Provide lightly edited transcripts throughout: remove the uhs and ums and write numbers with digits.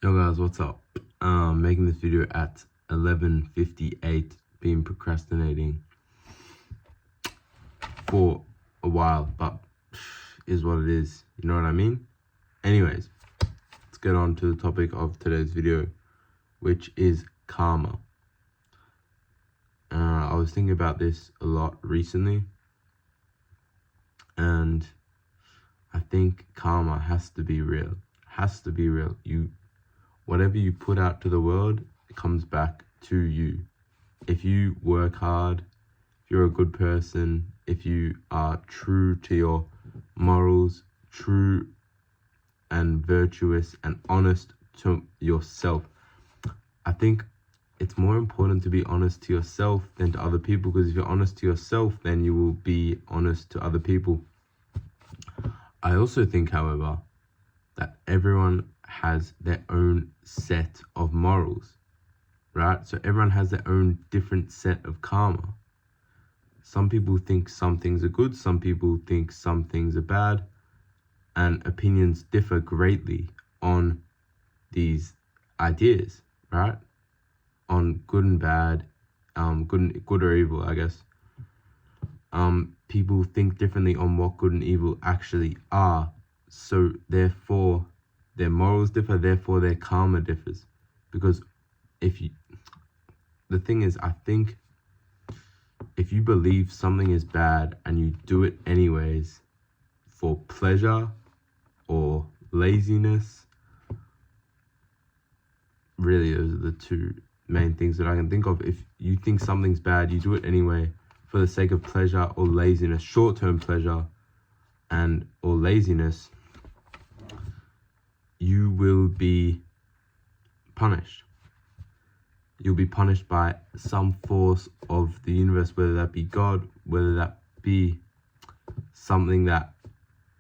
Yo guys, what's up? Making this video at 11:58, been procrastinating for a while, but is what it is, you know what I mean? Anyways, let's get on to the topic of today's video, which is karma. I was thinking about this a lot recently, and I think karma has to be real. Whatever you put out to the world, it comes back to you. If you work hard, if you're a good person, if you are true to your morals, true and virtuous and honest to yourself, I think it's more important to be honest to yourself than to other people, because if you're honest to yourself, then you will be honest to other people. I also think, however, that everyone has their own set of morals, right? So everyone has their own different set of karma. Some people think some things are good, some people think some things are bad, and opinions differ greatly on these ideas, right? On good and bad, good or evil, I guess. People think differently on what good and evil actually are. So therefore, their morals differ, therefore their karma differs. Because the thing is, I think if you believe something is bad and you do it anyways for pleasure or laziness, really those are the two main things that I can think of. If you think something's bad, you do it anyway for the sake of pleasure or laziness, short-term pleasure or laziness, you will be punished. You'll be punished by some force of the universe, whether that be God, whether that be something that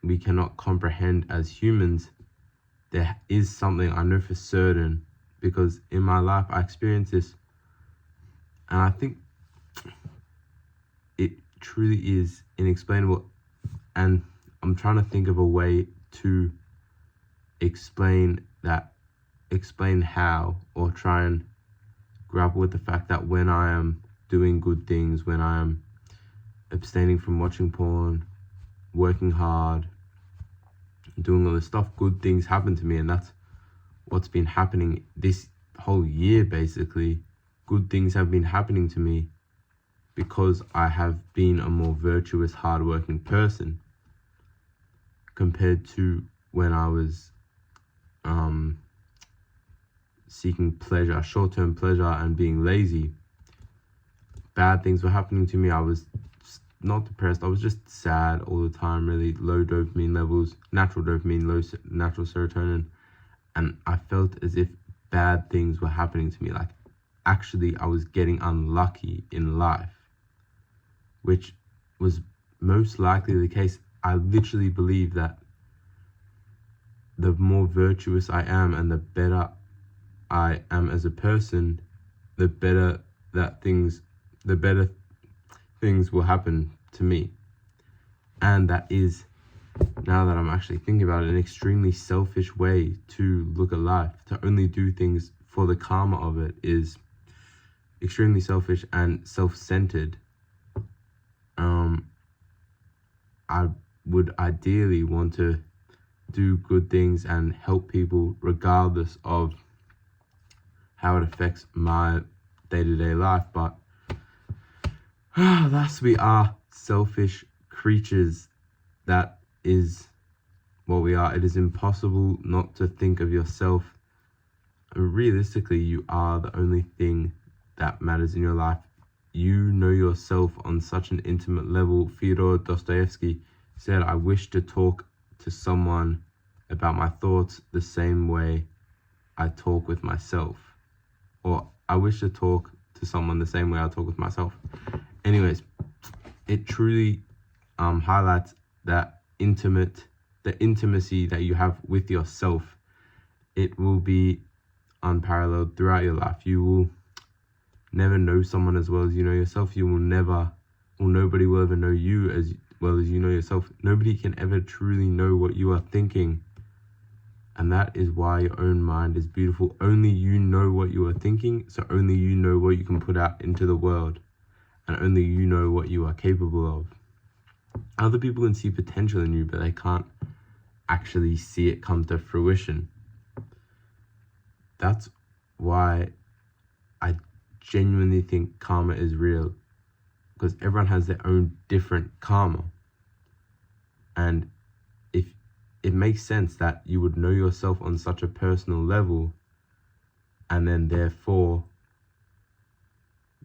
we cannot comprehend as humans. There is something I know for certain, because in my life I experienced this, and I think it truly is inexplainable, and I'm trying to think of a way to explain how, or try and grapple with the fact that when I am doing good things, when I am abstaining from watching porn, working hard, doing all this stuff, good things happen to me. And that's what's been happening this whole year, basically. Good things have been happening to me because I have been a more virtuous, hardworking person compared to when I was seeking pleasure, short-term pleasure, and being lazy. Bad things were happening to me. I was not depressed, I was just sad all the time, really low dopamine levels, natural dopamine, low natural serotonin, and I felt as if bad things were happening to me. Like, actually, I was getting unlucky in life, which was most likely the case. I literally believe that the more virtuous I am and the better I am as a person, the better things will happen to me. And that is, now that I'm actually thinking about it, an extremely selfish way to look at life. To only do things for the karma of it is extremely selfish and self-centered. I would ideally want to do good things and help people regardless of how it affects my day-to-day life, but thus we are selfish creatures. That is what we are. It is impossible not to think of yourself. Realistically, you are the only thing that matters in your life. You know yourself on such an intimate level. Fyodor Dostoevsky said, "I wish to talk to someone about my thoughts the same way I talk with myself." Or, I wish to talk to someone the same way I talk with myself. Anyways, it truly highlights that the intimacy that you have with yourself. It will be unparalleled throughout your life. You will never know someone as well as you know yourself. Nobody will ever know you as well as you know yourself. Nobody can ever truly know what you are thinking And that is why your own mind is beautiful. Only you know what you are thinking, so only you know what you can put out into the world, and only you know what you are capable of. Other people can see potential in you, but they can't actually see it come to fruition. That's why I genuinely think karma is real, because everyone has their own different karma. And if it makes sense that you would know yourself on such a personal level, and then therefore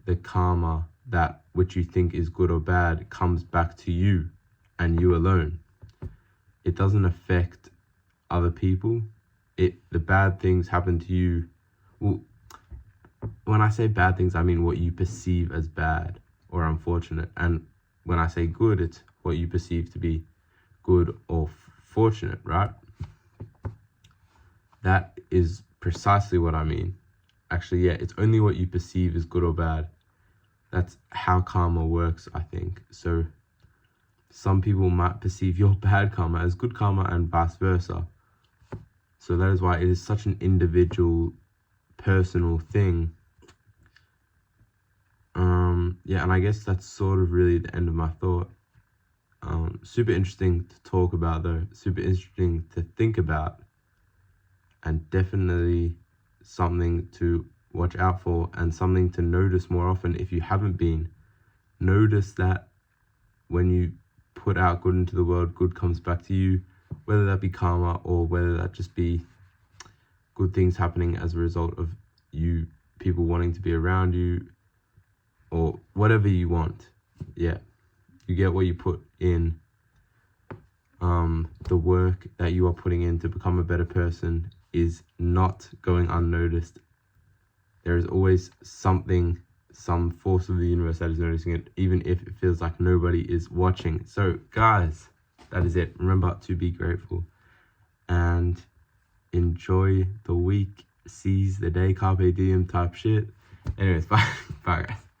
the karma, that which you think is good or bad, comes back to you and you alone. It doesn't affect other people. The bad things happen to you. Well, when I say bad things, I mean what you perceive as bad or unfortunate. And when I say good, it's what you perceive to be good or fortunate, right? That is precisely what I mean. Actually, yeah, it's only what you perceive as good or bad. That's how karma works, I think. So some people might perceive your bad karma as good karma and vice versa. So that is why it is such an individual, personal thing. Yeah, and I guess that's sort of really the end of my thought. Super interesting to talk about though, super interesting to think about, and definitely something to watch out for and something to notice more often if you haven't been. Notice that when you put out good into the world, good comes back to you, whether that be karma or whether that just be good things happening as a result of you, people wanting to be around you, or whatever you want. Yeah, you get what you put in. The work that you are putting in to become a better person is not going unnoticed. There is always something, some force of the universe that is noticing it, even if it feels like nobody is watching. So guys, that is it. Remember to be grateful and enjoy the week. Seize the day, carpe diem type shit. Anyways, bye guys.